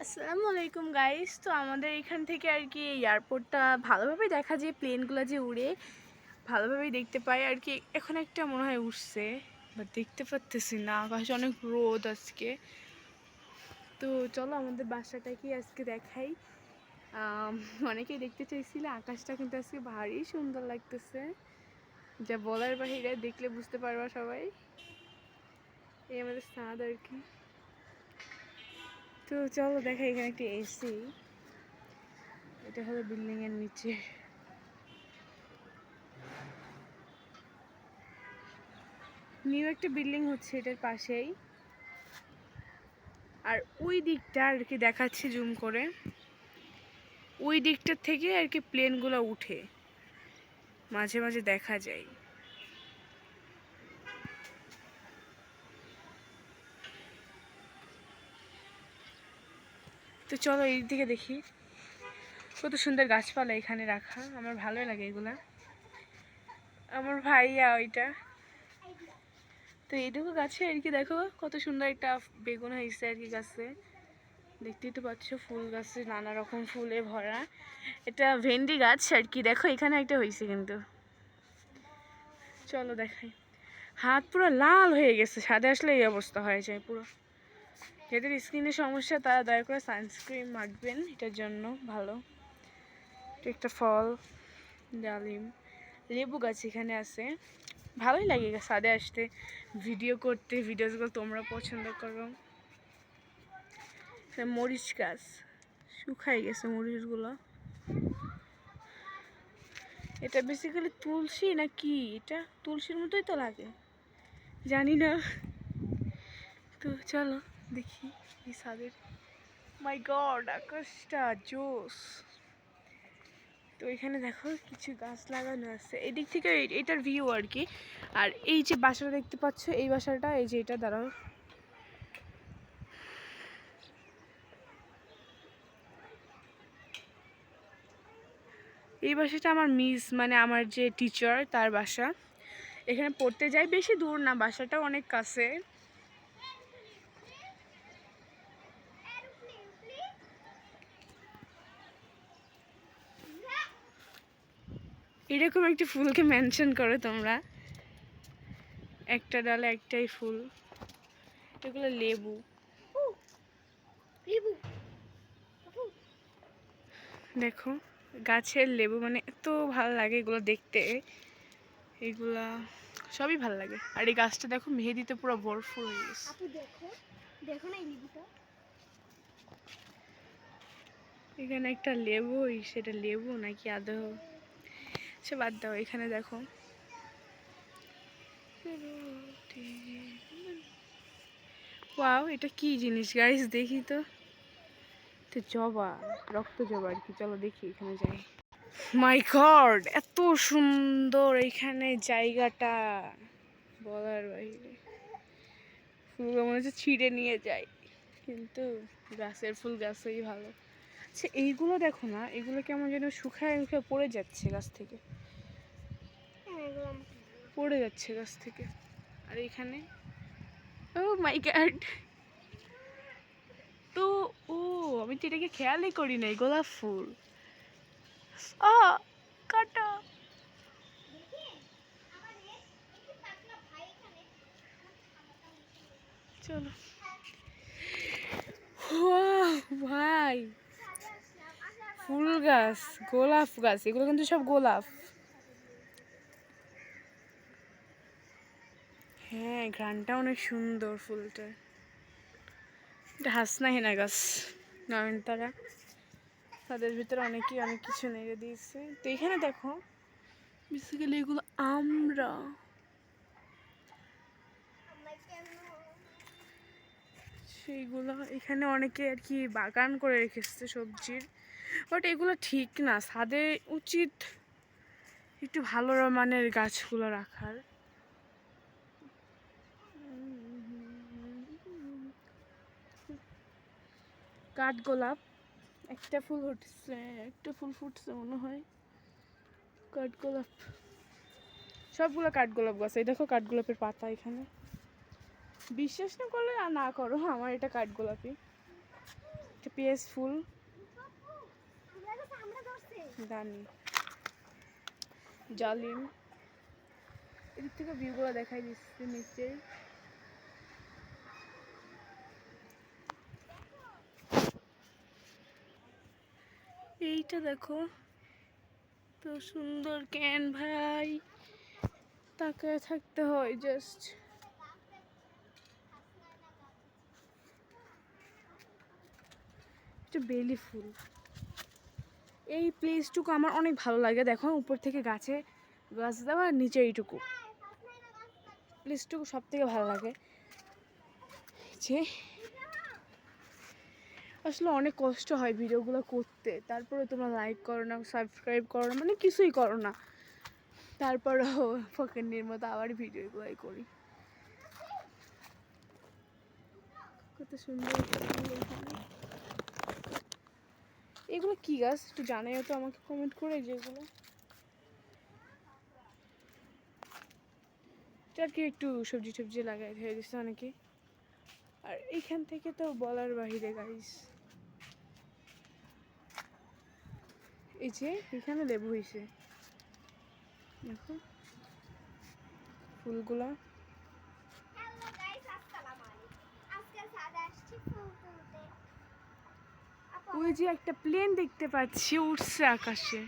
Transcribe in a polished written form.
আসসালামু আলাইকুম গাইস। তো আমাদের এখান থেকে আর কি এয়ারপোর্টটা ভালোভাবে দেখা যায়, প্লেনগুলো যে উড়ে ভালোভাবেই দেখতে পাই আর কি। এখন একটা মনে হয় উঠছে, বাট দেখতে পারতেছি না, আকাশে অনেক রোদ আজকে। তো চলো আমাদের বাসাটা কি আজকে দেখাই। অনেকেই দেখতে চাইছিল, আকাশটা কিন্তু আজকে ভারী সুন্দর লাগতেছে, যা বলার বাহিরে, দেখলে বুঝতে পারবা সবাই। এই আমাদের ছাদ আর কি। তো চলো দেখাই, এখানে একটা এসি, এটা হলো বিল্ডিং এর নিচে। নিউ একটা বিল্ডিং হচ্ছে এটার পাশেই। আর ওই দিকটা আর কি দেখাচ্ছি জুম করে, ওই দিকটার থেকে আর কি প্লেনগুলো উঠে মাঝে মাঝে দেখা যায়। তো চলো এই দিকে দেখি, কত সুন্দর গাছপালা এখানে রাখা, আমার ভালোই লাগে এগুলা। আমার ভাইয়া ওইটা। তো এইটুকু গাছে আর কি দেখো কত সুন্দর একটা বেগুন হয়েছে আর কি গাছে, দেখতেই তো পাচ্ছ। ফুল গাছে নানা রকম ফুলে ভরা, এটা ভেন্ডি গাছ আর কি। দেখো এখানে একটা হয়েছে কিন্তু, চলো দেখাই। হাত পুরো লাল হয়ে গেছে, ছাদে আসলে এই অবস্থা হয়ে যায় পুরো। যাদের স্কিনের সমস্যা তারা দয়া করে সানস্ক্রিন মাখবেন, এটার জন্য ভালো। এটা একটা ফল, ডালিম, লেবু গাছ এখানে আছে। ভালোই লাগে ছাদে আসতে, ভিডিও করতে। ভিডিওগুলো তোমরা পছন্দ করো। মরিচ গাছ শুকাই গেছে মরিচগুলো। এটা বেসিক্যালি তুলসী না কি, এটা তুলসীর মতোই তো লাগে, জানি না। তো চলো দেখি এই ছাদের। মাই গড, আকাশটা জোস। তো এখানে দেখো কিছু গাছ লাগানো আছে, এদিক থেকে এটার ভিউ আর কি। আর এই যে বাসাটা দেখতে পাচ্ছ, এই বাসাটা, এই যে এটা, দাঁড়াও। এই বাসাটা আমার মিস, মানে আমার যে টিচার তার বাসা। এখানে পড়তে যাই, বেশি দূর না, বাসাটাও অনেক কাছে। এরকম একটি ফুলকে মেনশন করো তোমরা, একটা ডালে একটাই ফুল। এগুলো লেবু। দেখো গাছের লেবু, মানে এত ভালো লাগে এগুলো দেখতে, এগুলা সবই ভালো লাগে। আর এই গাছটা দেখো মেহেদিতে পুরো ভরপুর হয়ে গেছে। দেখো দেখো না এই লেবুটা, এখানে একটা লেবু, সেটা লেবু নাকি আদৌ, সে বাদ দাও। এখানে দেখো ওয়াও, এটা কি জিনিস গাইস, দেখি তো। তো জবা, রক্ত জবা আর কি। চলো দেখি, এখানে যাই। মাই গড, এত সুন্দর এখানে জায়গাটা, বলার বাইরে। ফুলগুলো মনে হচ্ছে ছিঁড়ে নিয়ে যায়, কিন্তু গাছের ফুল গাছেই ভালো। আচ্ছা এইগুলো দেখো না, এগুলো কেমন যেন শুকায় শুকায় পড়ে যাচ্ছে গাছ থেকে, পড়ে যাচ্ছে গাছ থেকে। আর এখানে, ও মাই গড, তো ও, আমি তো এটাকে খেয়ালই করি নাই, গোলাপ ফুল। আ কাটা। চলো ভাই, ফুল গাছ, গোলাপ গাছ, এগুলো কিন্তু সব গোলাপ। হ্যাঁ, ঘ্রাণটা অনেক সুন্দর ফুলটার। এটা হাসনা হেনা গাছ, নয়নতারা। তাদের ভিতরে অনেকেই অনেক কিছু নেড়ে দিয়েছে। তো এখানে দেখো বেসিক্যালি এগুলো আমরা, সেইগুলো এখানে অনেকে আর কি বাগান করে রেখেছে সবজির। বাট এগুলো ঠিক না, ছাদে উচিত একটু ভালো মানের গাছগুলো রাখার। কাঠগোলাপ, একটা ফুল ফুটছে, একটা ফুল ফুটছে মনে হয়। কাঠগোলাপ, সবগুলো কাঠগোলাপ গাছ। এই দেখো কাঠগোলাপের পাতা এখানে। বিশ্বাস না করলে আর না করো, আমার এটা কাঠগোলাপি। এটা পিসফুল আমরা ধরছে দানি জালিম। এদিক থেকে ভিউগুলো দেখাই দিচ্ছে নিশ্চয়ই। এইটা দেখো তো সুন্দর কেন ভাই, তাকায় থাকতে হয় জাস্ট। এটা বেলি ফুল। এই প্লেসটুকু আমার অনেক ভালো লাগে। দেখো উপর থেকে গাছে গাছ দেওয়া আর নিচে এইটুকু প্লেসটুকু সব থেকে ভালো লাগে। যে আসলে অনেক কষ্ট হয় ভিডিওগুলো করতে, তারপরে তোমরা লাইক করো না, সাবস্ক্রাইব করো না, মানে কিছুই করো না, তারপরেও ফকিন্নির মতো আবার ভিডিওগুলোই করি। কত সুন্দর ফুল এখানে। এগুলো কি গাছ একটু জানাইও তো আমাকে কমেন্ট করে। যেগুলো আর কি একটু সবজি টবজি লাগাই হয়ে গেছে অনেকে। আর এইখান থেকে তো বলার বাহিরে গাইস। এই যে এখানে লেবু হয়েছে দেখো ফুলগুলা। হ্যালো গাইস, আসসালামু আলাইকুম। আজকে সাদা আসছি ফুল তুলতে। ওই যে একটা প্লেন দেখতে পাচ্ছি উঠছে আকাশে।